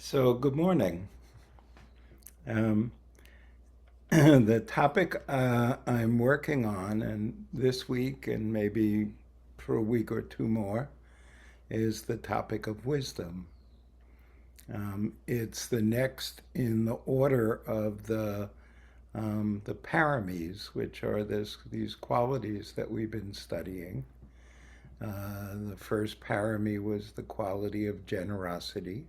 So, good morning. Um, the topic I'm working on, and this week and maybe for a week or two more, is the topic of wisdom. It's the next in the order of the paramis, which are these qualities that we've been studying. The first parami was the quality of generosity.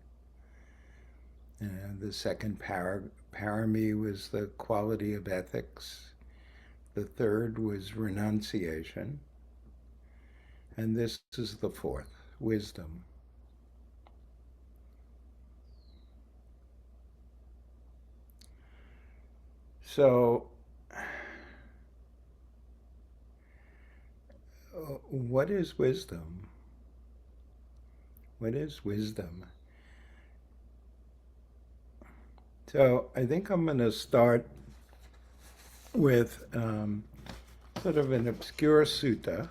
The second parami was the quality of ethics. The third was renunciation. And this is the fourth, wisdom. So, what is wisdom? What is wisdom? So, I think I'm going to start with sort of an obscure sutta,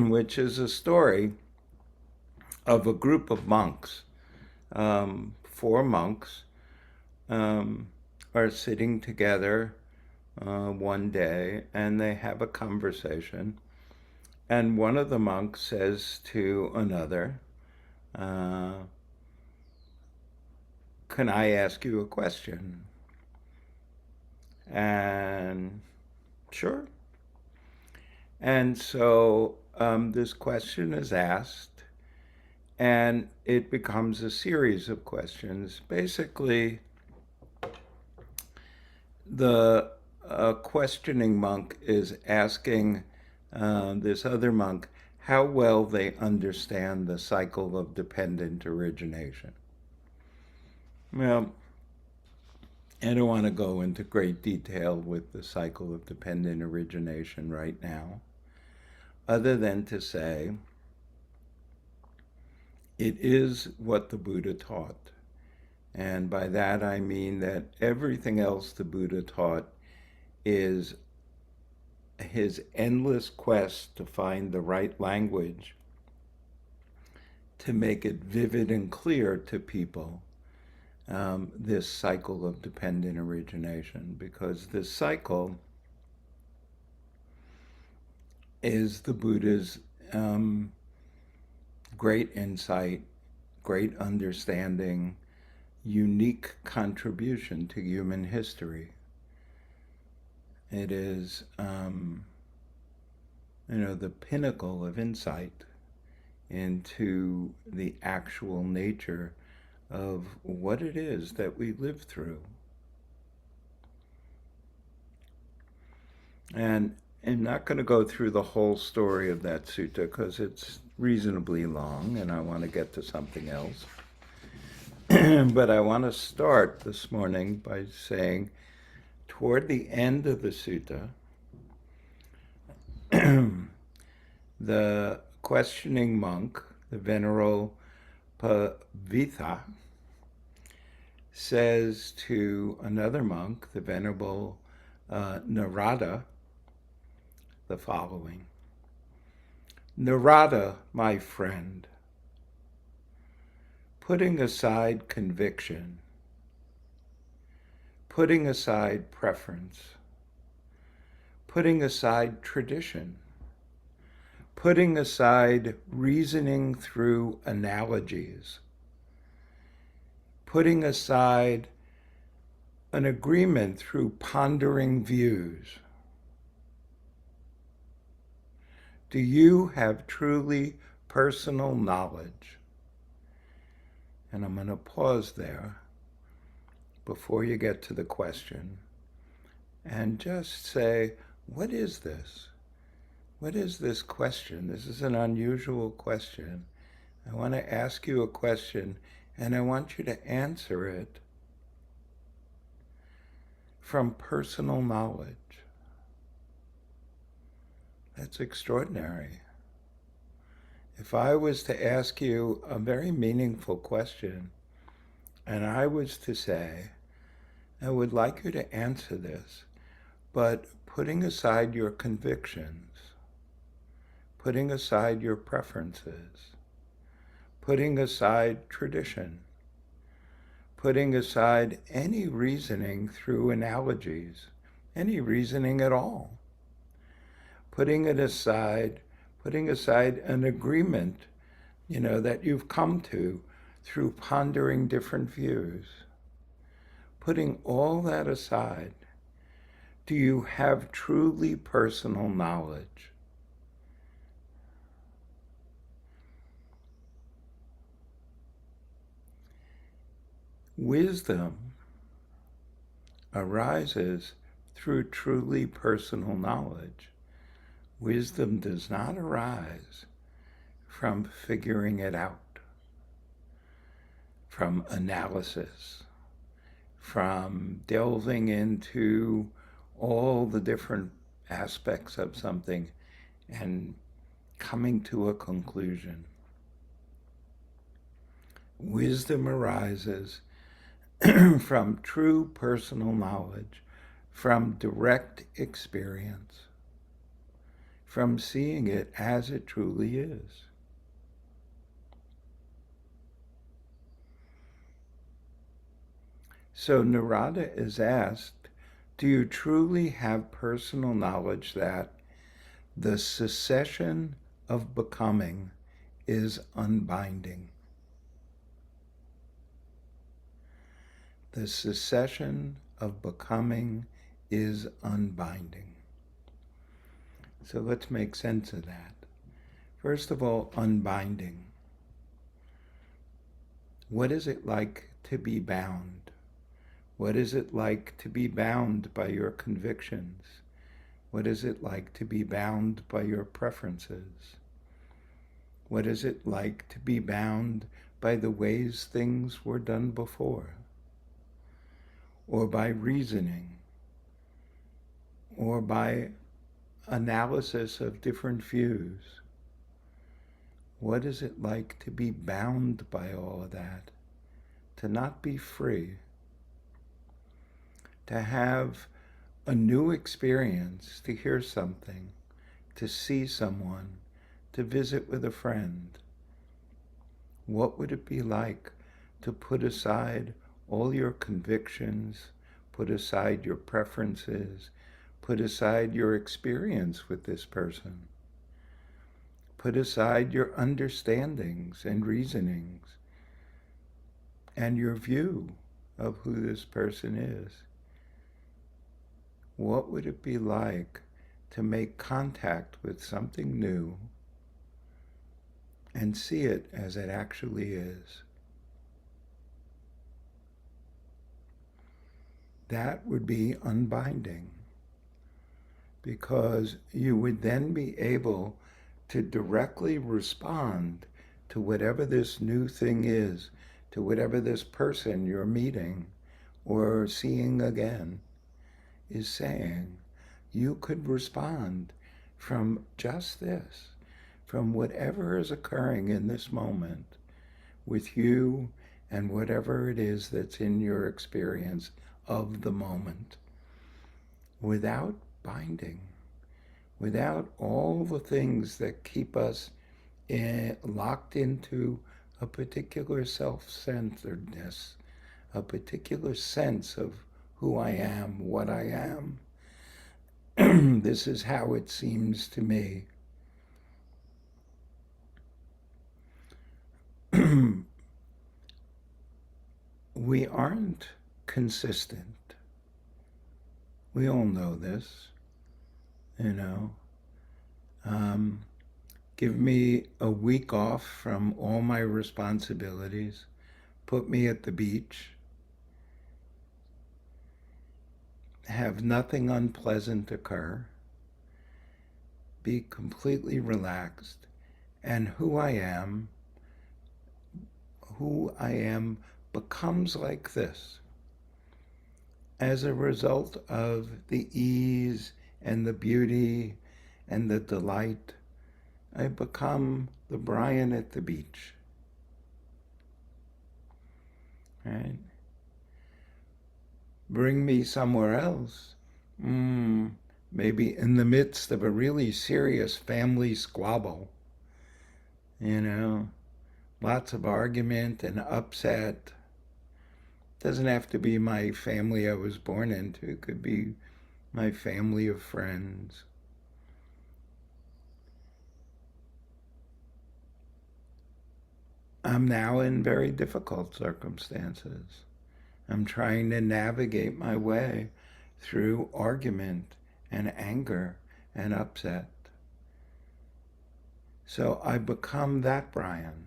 which is a story of a group of monks. Four monks um, are sitting together one day and they have a conversation. And one of the monks says to another, uh, Can I ask you a question? And sure. And so this question is asked, and it becomes a series of questions. Basically, the questioning monk is asking this other monk how well they understand the cycle of dependent origination. Well, I don't want to go into great detail with the cycle of dependent origination right now, other than to say it is what the Buddha taught. And by that I mean that everything else the Buddha taught is his endless quest to find the right language to make it vivid and clear to people, this cycle of dependent origination, because this cycle is the Buddha's great insight, great understanding, unique contribution to human history. It is, the pinnacle of insight into the actual nature of what it is that we live through. And I'm not going to go through the whole story of that sutta because it's reasonably long and I want to get to something else. But I want to start this morning by saying, toward the end of the sutta, the questioning monk, the Venerable Pavitha, says to another monk, the Venerable Narada, the following: Narada, my friend, putting aside conviction, putting aside preference, putting aside tradition, putting aside reasoning through analogies, putting aside an agreement through pondering views. Do you have truly personal knowledge? And I'm going to pause there before you get to the question and just say, what is this? What is this question? This is an unusual question. I want to ask you a question and I want you to answer it from personal knowledge. That's extraordinary. If I was to ask you a very meaningful question and I was to say, I would like you to answer this, but putting aside your convictions, putting aside your preferences, putting aside tradition, putting aside any reasoning through analogies, any reasoning at all, putting aside an agreement, that you've come to through pondering different views. Putting all that aside, do you have truly personal knowledge? Wisdom arises through truly personal knowledge. Wisdom does not arise from figuring it out, from analysis, from delving into all the different aspects of something and coming to a conclusion. Wisdom arises from true personal knowledge, from direct experience, from seeing it as it truly is. So Narada is asked, do you truly have personal knowledge that the cessation of becoming is unbinding? The cessation of becoming is unbinding. So let's make sense of that. First of all, unbinding. What is it like to be bound? What is it like to be bound by your convictions? What is it like to be bound by your preferences? What is it like to be bound by the ways things were done before? Or by reasoning? Or by analysis of different views? What is it like to be bound by all of that? To not be free? To have a new experience, to hear something, to see someone, to visit with a friend. What would it be like to put aside all your convictions, put aside your preferences, put aside your experience with this person, put aside your understandings and reasonings and your view of who this person is? What would it be like to make contact with something new and see it as it actually is? That would be unbinding, because you would then be able to directly respond to whatever this new thing is, to whatever this person you're meeting or seeing again is saying. You could respond from just this, from whatever is occurring in this moment with you and whatever it is that's in your experience of the moment, without binding, without all the things that keep us locked into a particular self-centeredness, a particular sense of who I am, what I am. This is how it seems to me. We aren't consistent. We all know this, you know. Give me a week off from all my responsibilities, put me at the beach, have nothing unpleasant occur, be completely relaxed, and who I am becomes like this as a result of the ease and the beauty and the delight. I become the Brian at the beach, right? Bring me somewhere else, maybe in the midst of a really serious family squabble, lots of argument and upset. Doesn't have to be my family I was born into. It could be my family of friends. I'm now in very difficult circumstances. I'm trying to navigate my way through argument and anger and upset. So I become that Brian.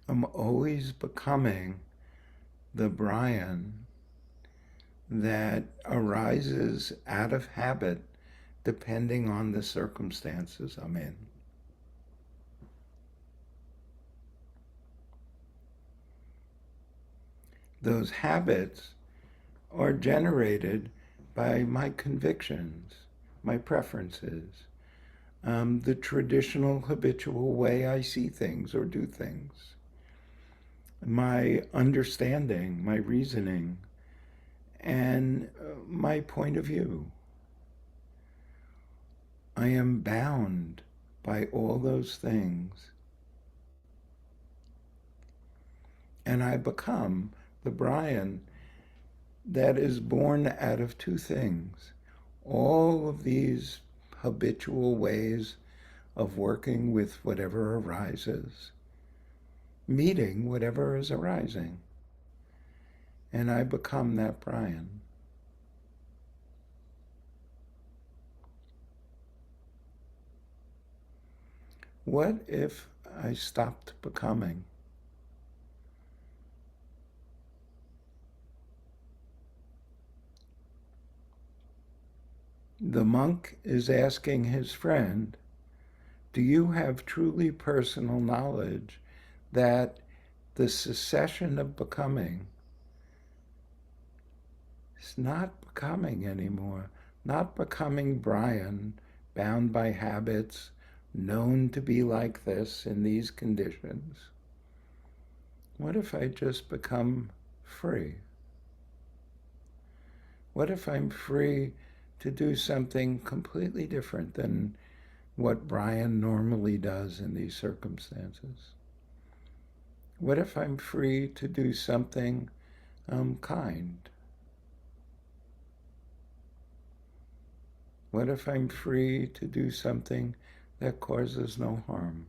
I'm always becoming the Brian that arises out of habit depending on the circumstances I'm in. Those habits are generated by my convictions, my preferences, the traditional habitual way I see things or do things, my understanding, my reasoning, and my point of view. I am bound by all those things, and I become the Brian that is born out of two things. All of these habitual ways of working with whatever arises, meeting whatever is arising, and I become that Brian. What if I stopped becoming? The monk is asking his friend, do you have truly personal knowledge that the cessation of becoming is not becoming anymore, not becoming Brian, bound by habits, known to be like this in these conditions? What if I just become free? What if I'm free to do something completely different than what Brian normally does in these circumstances? What if I'm free to do something kind? What if I'm free to do something that causes no harm?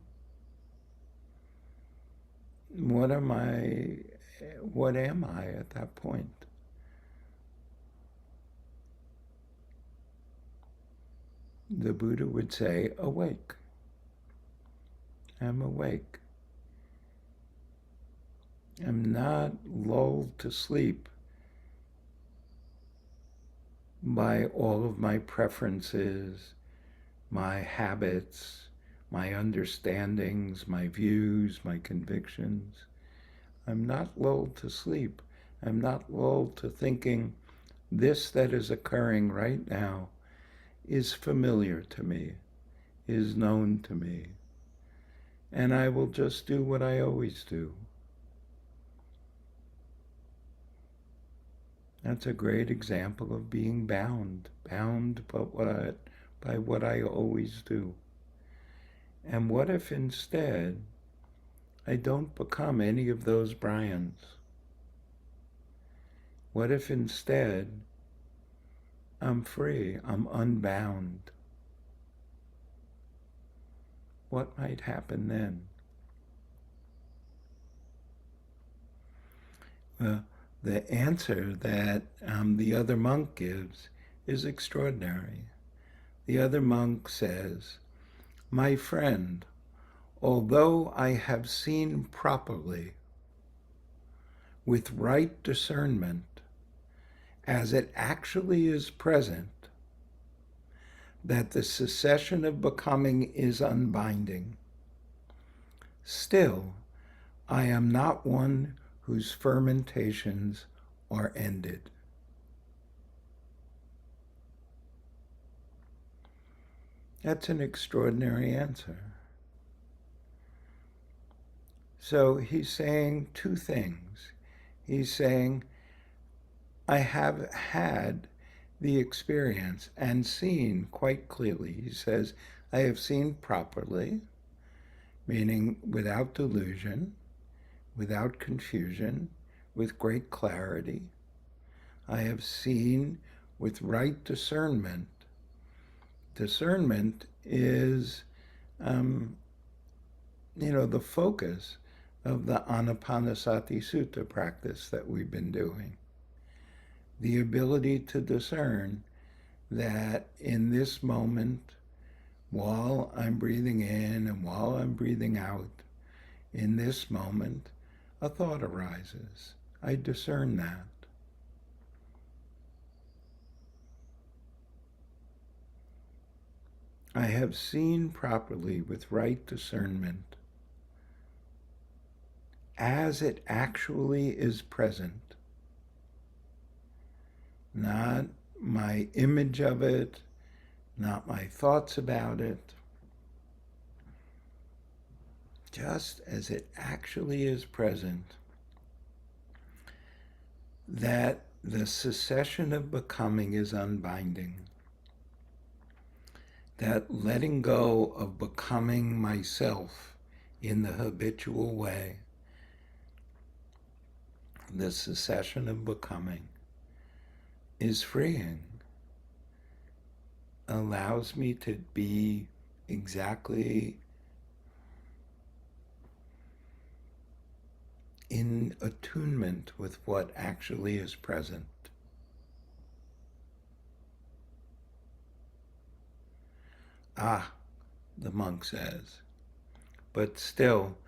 What am I at that point? The Buddha would say, awake. I'm awake. I'm not lulled to sleep by all of my preferences, my habits, my understandings, my views, my convictions. I'm not lulled to sleep. I'm not lulled to thinking this that is occurring right now is familiar to me, is known to me, and I will just do what I always do. That's a great example of being bound by what I always do. And what if instead I don't become any of those Brians? What if instead I'm free, I'm unbound? What might happen then? Well, the answer that the other monk gives is extraordinary. The other monk says, my friend, although I have seen properly, with right discernment, as it actually is present, that the cessation of becoming is unbinding, still I am not one whose fermentations are ended. That's an extraordinary answer. So he's saying two things. He's saying, I have had the experience and seen quite clearly. He says, I have seen properly, meaning without delusion, without confusion, with great clarity. I have seen with right discernment. Discernment is, um, the focus of the Anapanasati Sutta practice that we've been doing. The ability to discern that in this moment, while I'm breathing in and while I'm breathing out, in this moment, a thought arises. I discern that. I have seen properly with right discernment as it actually is present, not my image of it, not my thoughts about it, just as it actually is present, that the cessation of becoming is unbinding. That letting go of becoming myself in the habitual way, the cessation of becoming, is freeing, allows me to be exactly in attunement with what actually is present. Ah, the monk says, but still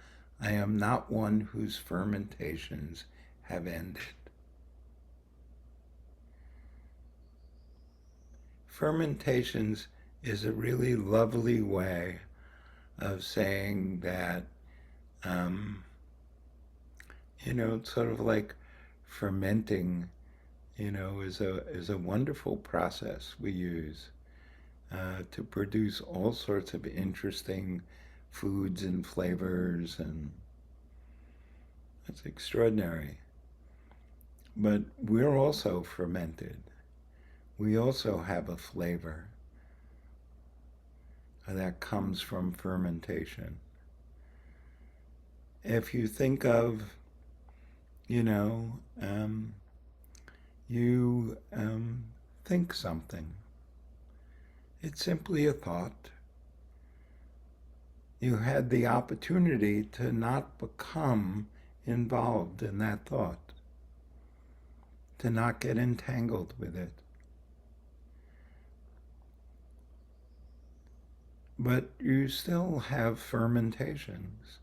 I am not one whose fermentations have ended. Fermentations is a really lovely way of saying that, it's sort of like fermenting, is a wonderful process we use to produce all sorts of interesting foods and flavors, and it's extraordinary. But we're also fermented. We also have a flavor that comes from fermentation. If you think of, you know, you think something, it's simply a thought. You had the opportunity to not become involved in that thought, to not get entangled with it. But you still have fermentations,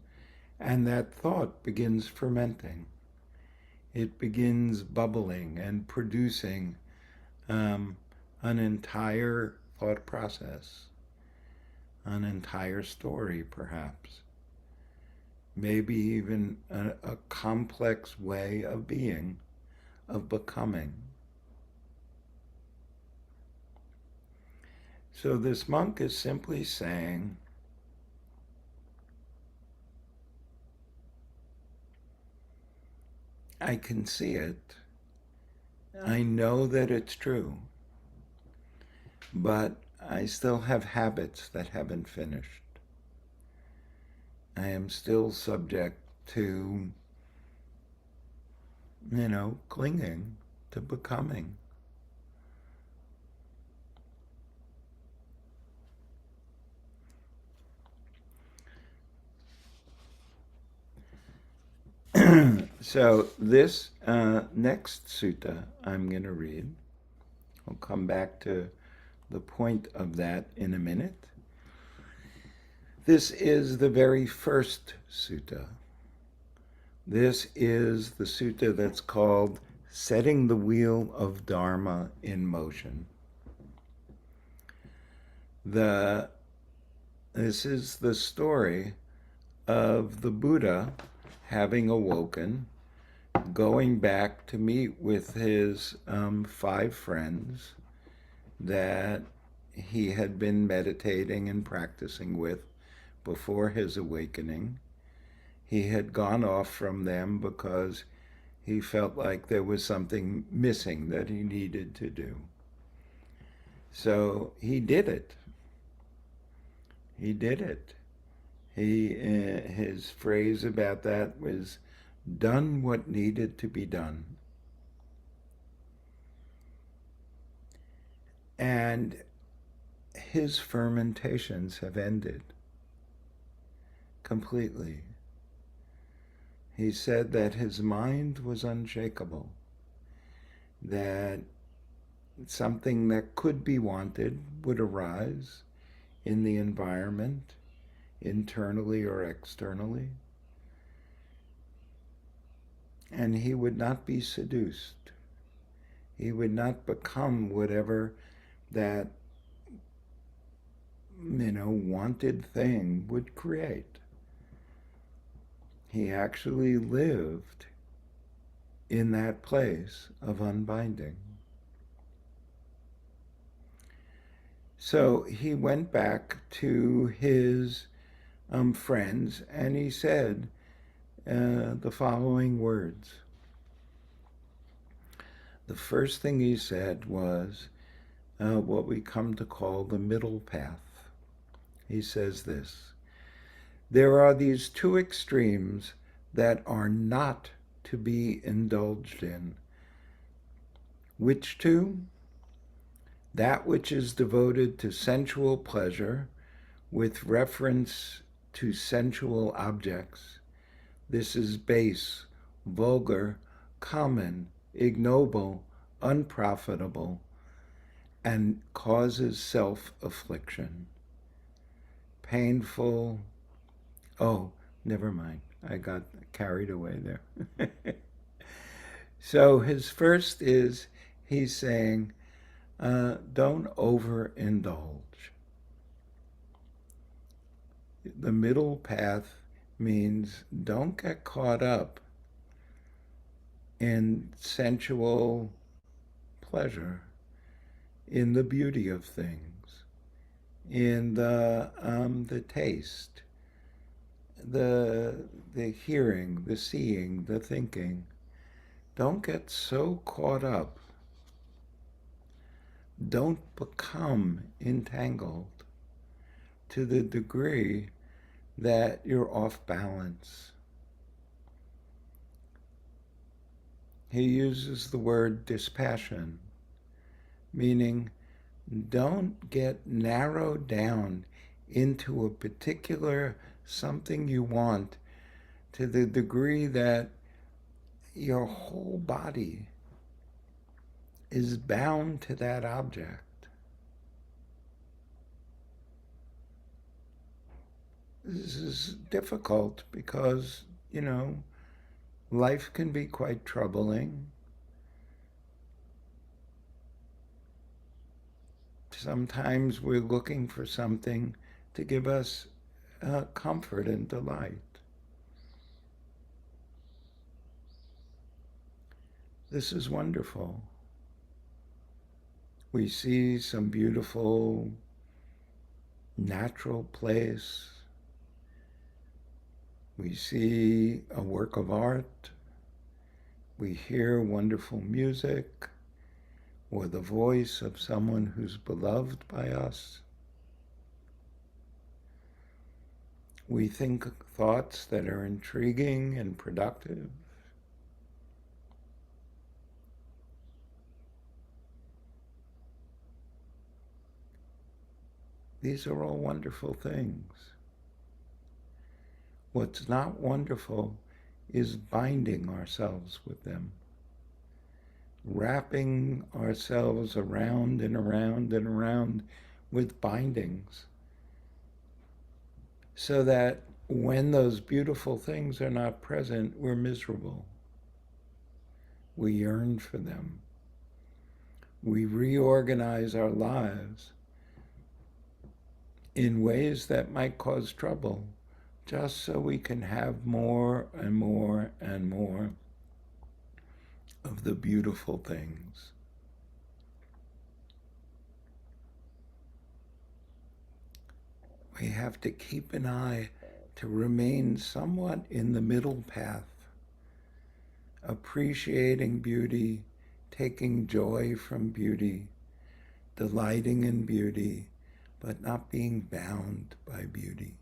and that thought begins fermenting. It begins bubbling and producing an entire thought process, an entire story, perhaps. Maybe even a complex way of being, of becoming. So this monk is simply saying, I can see it. I know that it's true. But I still have habits that haven't finished. I am still subject to, clinging, to becoming. So this next sutta I'm going to read, I'll come back to the point of that in a minute. This is the very first sutta. This is the sutta that's called Setting the Wheel of Dharma in Motion. This is the story of the Buddha having awoken, going back to meet with his 5 friends that he had been meditating and practicing with before his awakening. He had gone off from them because he felt like there was something missing that he needed to do. So he did it. He did it. His phrase about that was, done what needed to be done. And his fermentations have ended completely. He said that his mind was unshakable, that something that could be wanted would arise in the environment, internally or externally, and he would not be seduced. He would not become whatever that, wanted thing would create. He actually lived in that place of unbinding. So he went back to his friends and he said the following words. The first thing he said was what we come to call the middle path. He says this: there are these two extremes that are not to be indulged in. Which two? That which is devoted to sensual pleasure with reference to sensual objects. This is base, vulgar, common, ignoble, unprofitable, and causes self-affliction. Painful. Oh, never mind. I got carried away there. So his first is, he's saying, don't overindulge. The middle path means don't get caught up in sensual pleasure, in the beauty of things, in the taste, the hearing, the seeing, the thinking. Don't get so caught up. Don't become entangled to the degree that you're off balance. He uses the word dispassion, meaning don't get narrowed down into a particular something you want to the degree that your whole body is bound to that object. This is difficult because, life can be quite troubling. Sometimes we're looking for something to give us comfort and delight. This is wonderful. We see some beautiful natural place. We see a work of art. We hear wonderful music or the voice of someone who's beloved by us. We think thoughts that are intriguing and productive. These are all wonderful things. What's not wonderful is binding ourselves with them, wrapping ourselves around and around and around with bindings, so that when those beautiful things are not present, we're miserable. We yearn for them. We reorganize our lives in ways that might cause trouble, just so we can have more and more and more of the beautiful things. We have to keep an eye to remain somewhat in the middle path, appreciating beauty, taking joy from beauty, delighting in beauty, but not being bound by beauty.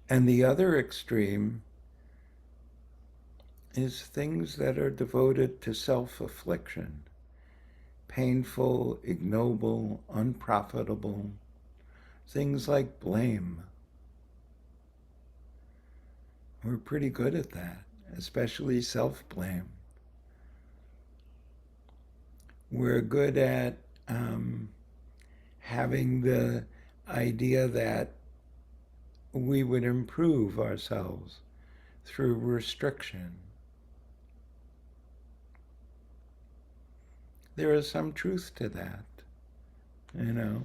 And the other extreme is things that are devoted to self-affliction, painful, ignoble, unprofitable, things like blame. We're pretty good at that, especially self-blame. We're good at having the idea that we would improve ourselves through restriction. There is some truth to that, you know.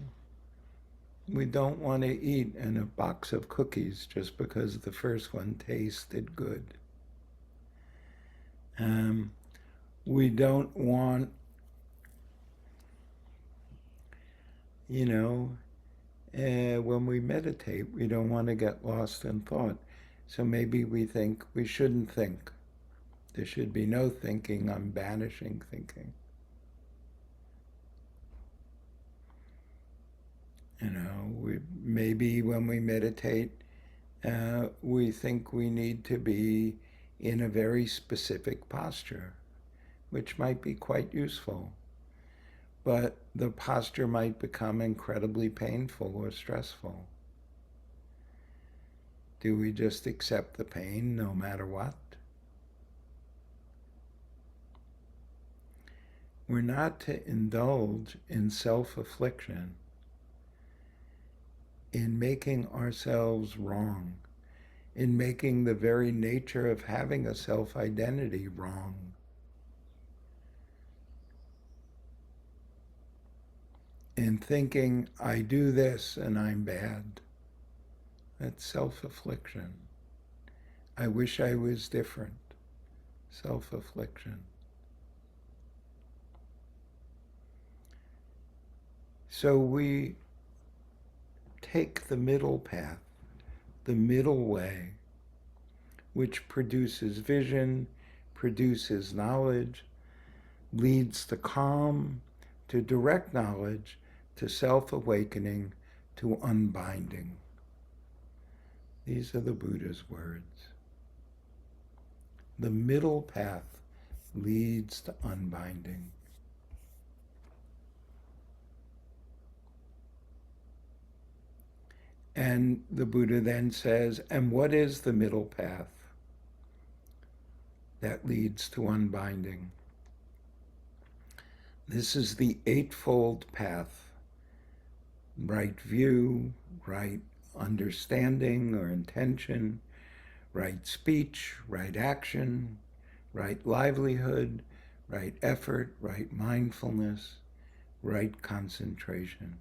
We don't want to eat in a box of cookies just because the first one tasted good. We don't want, when we meditate, we don't want to get lost in thought. So maybe we think we shouldn't think. There should be no thinking. I'm banishing thinking. Maybe when we meditate, we think we need to be in a very specific posture, which might be quite useful. But the posture might become incredibly painful or stressful. Do we just accept the pain no matter what? We're not to indulge in self-affliction, in making ourselves wrong, in making the very nature of having a self-identity wrong. In thinking, I do this and I'm bad. That's self-affliction. I wish I was different. Self-affliction. So we take the middle path, the middle way, which produces vision, produces knowledge, leads to calm, to direct knowledge, to self-awakening, to unbinding. These are the Buddha's words. The middle path leads to unbinding. And the Buddha then says, and what is the middle path that leads to unbinding? This is the Eightfold path. Right view, right understanding or intention, right speech, right action, right livelihood, right effort, right mindfulness, right concentration.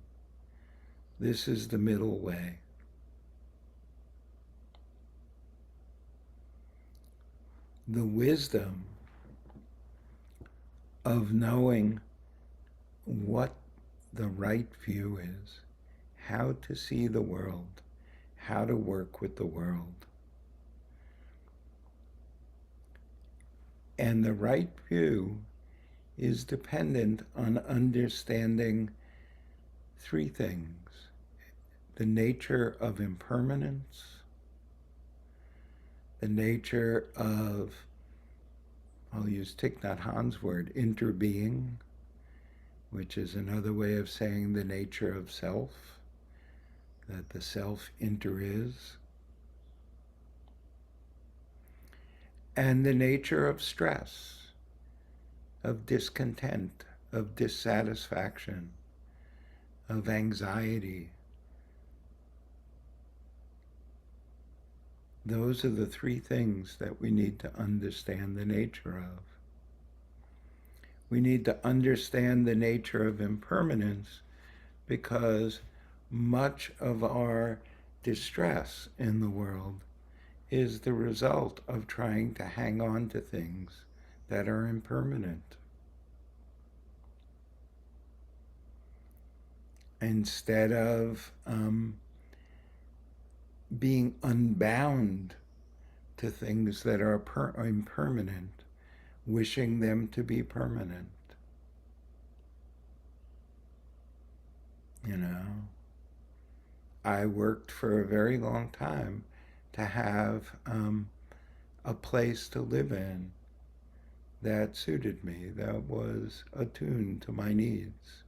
This is the middle way. The wisdom of knowing what the right view is, how to see the world, how to work with the world. And the right view is dependent on understanding three things: the nature of impermanence, the nature of, I'll use Thich Nhat Hanh's word, interbeing, which is another way of saying the nature of self, that the self is, and the nature of stress, of discontent, of dissatisfaction, of anxiety. Those are the three things that we need to understand the nature of. We need to understand the nature of impermanence because much of our distress in the world is the result of trying to hang on to things that are impermanent. Instead of being unbound to things that are impermanent, wishing them to be permanent. I worked for a very long time to have a place to live in that suited me, that was attuned to my needs.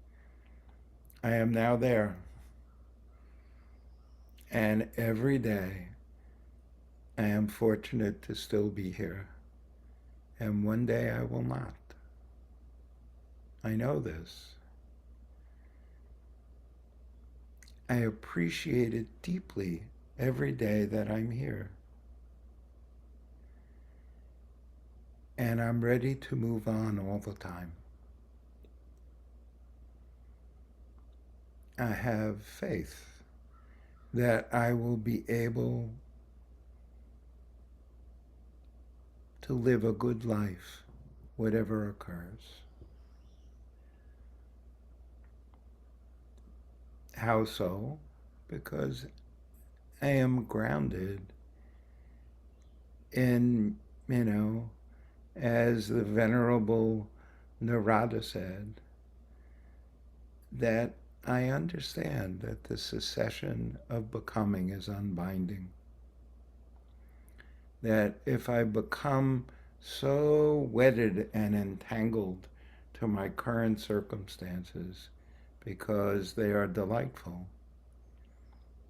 I am now there. And every day I am fortunate to still be here. And one day I will not. I know this. I appreciate it deeply every day that I'm here. And I'm ready to move on all the time. I have faith that I will be able to live a good life, whatever occurs. How so? Because I am grounded in, as the Venerable Narada said, that I understand that the cessation of becoming is unbinding. That if I become so wedded and entangled to my current circumstances because they are delightful,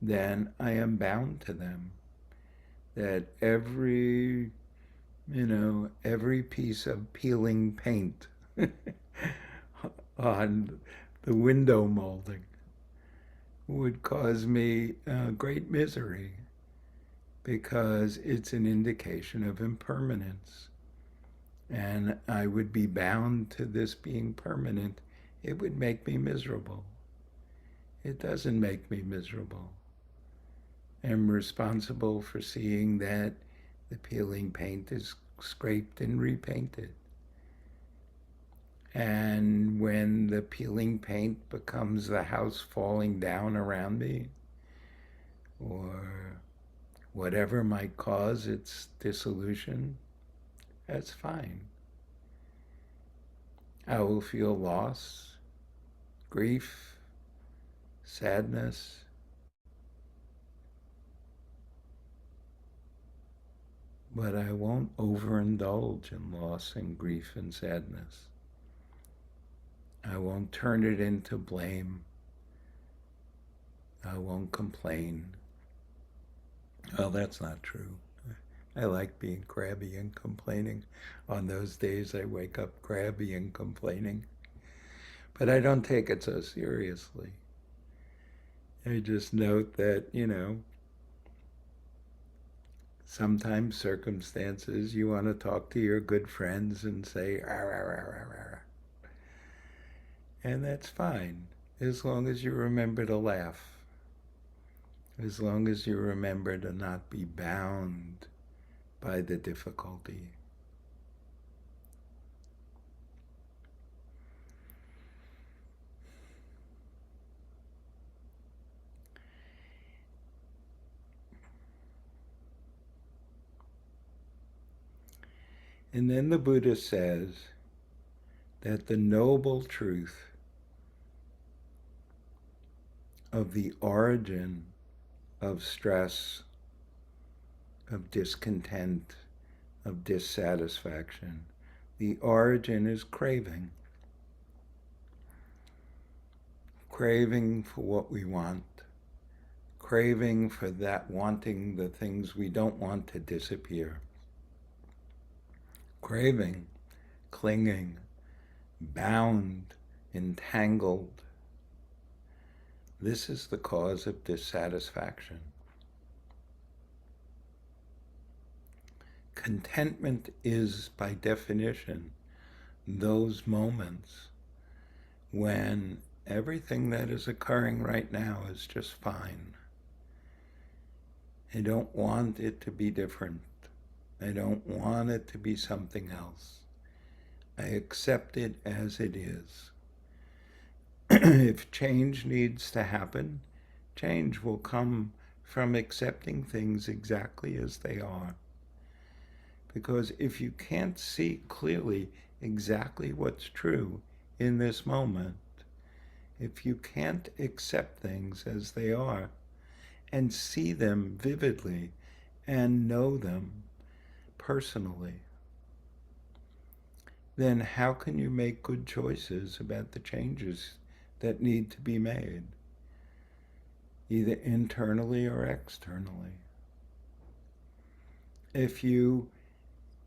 then I am bound to them. That every piece of peeling paint on the window molding would cause me great misery because it's an indication of impermanence. And I would be bound to this being permanent. It would make me miserable. It doesn't make me miserable. I'm responsible for seeing that the peeling paint is scraped and repainted. And when the peeling paint becomes the house falling down around me, or whatever might cause its dissolution, that's fine. I will feel loss, grief, sadness, but I won't overindulge in loss and grief and sadness. I won't turn it into blame. I won't complain. Well, that's not true. I like being crabby and complaining. On those days, I wake up crabby and complaining. But I don't take it so seriously. I just note that, sometimes circumstances you want to talk to your good friends and say, "Arr, arr, arr, arr, arr." And that's fine, as long as you remember to laugh, as long as you remember to not be bound by the difficulty. And then the Buddha says that the noble truth of the origin of stress, of discontent, of dissatisfaction, the origin is craving. Craving for what we want, craving for that, wanting the things we don't want to disappear. Craving, clinging, bound, entangled. This is the cause of dissatisfaction. Contentment is, by definition, those moments when everything that is occurring right now is just fine. I don't want it to be different. I don't want it to be something else. I accept it as it is. If change needs to happen, change will come from accepting things exactly as they are. Because if you can't see clearly exactly what's true in this moment, if you can't accept things as they are, and see them vividly and know them personally, then how can you make good choices about the changes that need to be made, either internally or externally? If you,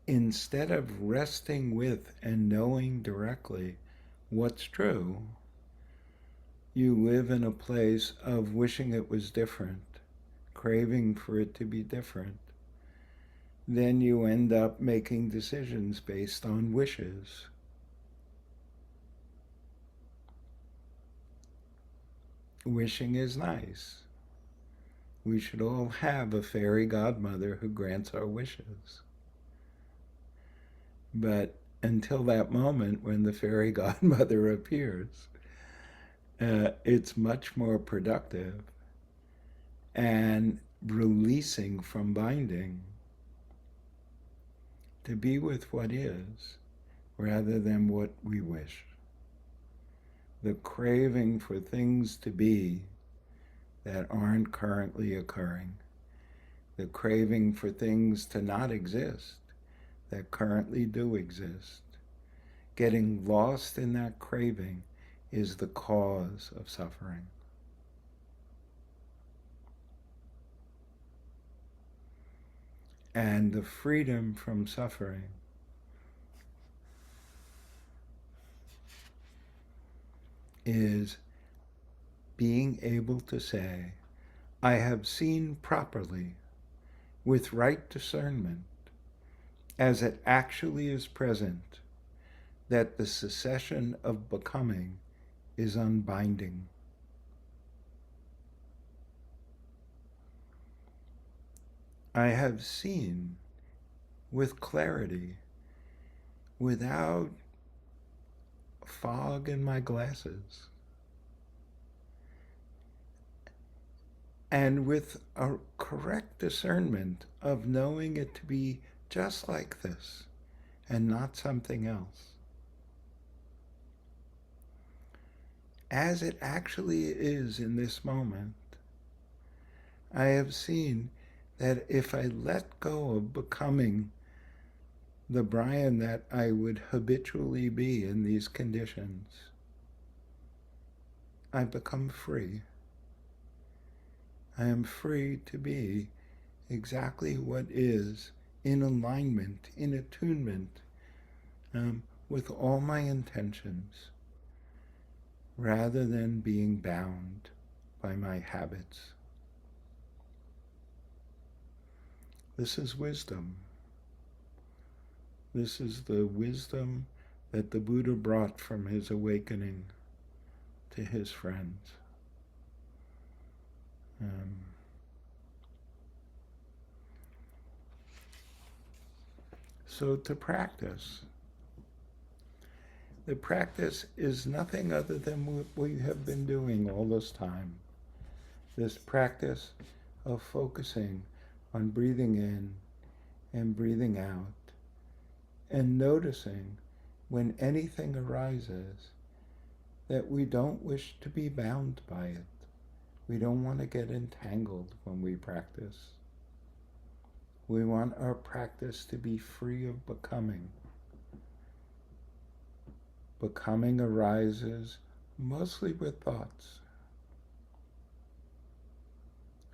instead of resting with and knowing directly what's true, you live in a place of wishing it was different, craving for it to be different, then you end up making decisions based on wishes. Wishing is nice. We should all have a fairy godmother who grants our wishes. But until that moment when the fairy godmother appears, it's much more productive and releasing from binding to be with what is rather than what we wish. The craving for things to be that aren't currently occurring, the craving for things to not exist that currently do exist. Getting lost in that craving is the cause of suffering. And the freedom from suffering is being able to say, I have seen properly, with right discernment, as it actually is present, that the cessation of becoming is unbinding. I have seen with clarity, without fog in my glasses, and with a correct discernment of knowing it to be just like this and not something else. As it actually is in this moment, I have seen that if I let go of becoming the Brian that I would habitually be in these conditions, I become free. I am free to be exactly what is, in alignment, in attunement with all my intentions, rather than being bound by my habits. This is wisdom. This is the wisdom that the Buddha brought from his awakening to his friends. So to practice, the practice is nothing other than what we have been doing all this time. This practice of focusing on breathing in and breathing out, and noticing when anything arises that we don't wish to be bound by it. We don't want to get entangled when we practice. We want our practice to be free of becoming. Becoming arises mostly with thoughts.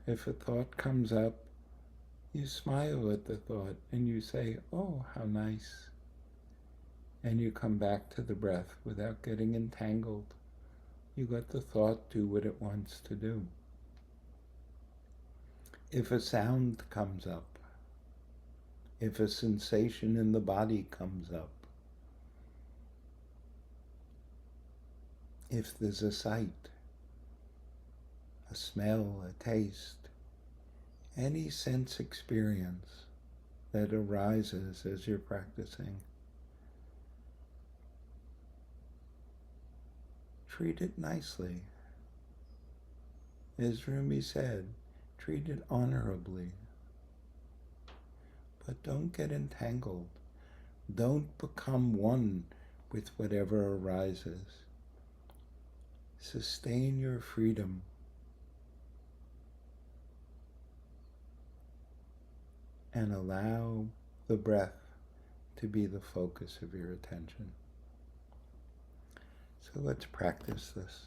If a thought comes up, you smile at the thought and you say, oh, how nice. And you come back to the breath without getting entangled. You let the thought do what it wants to do. If a sound comes up, if a sensation in the body comes up, if there's a sight, a smell, a taste, any sense experience that arises as you're practicing, treat it nicely. As Rumi said, treat it honorably. But don't get entangled. Don't become one with whatever arises. Sustain your freedom. and allow the breath to be the focus of your attention. So let's practice this.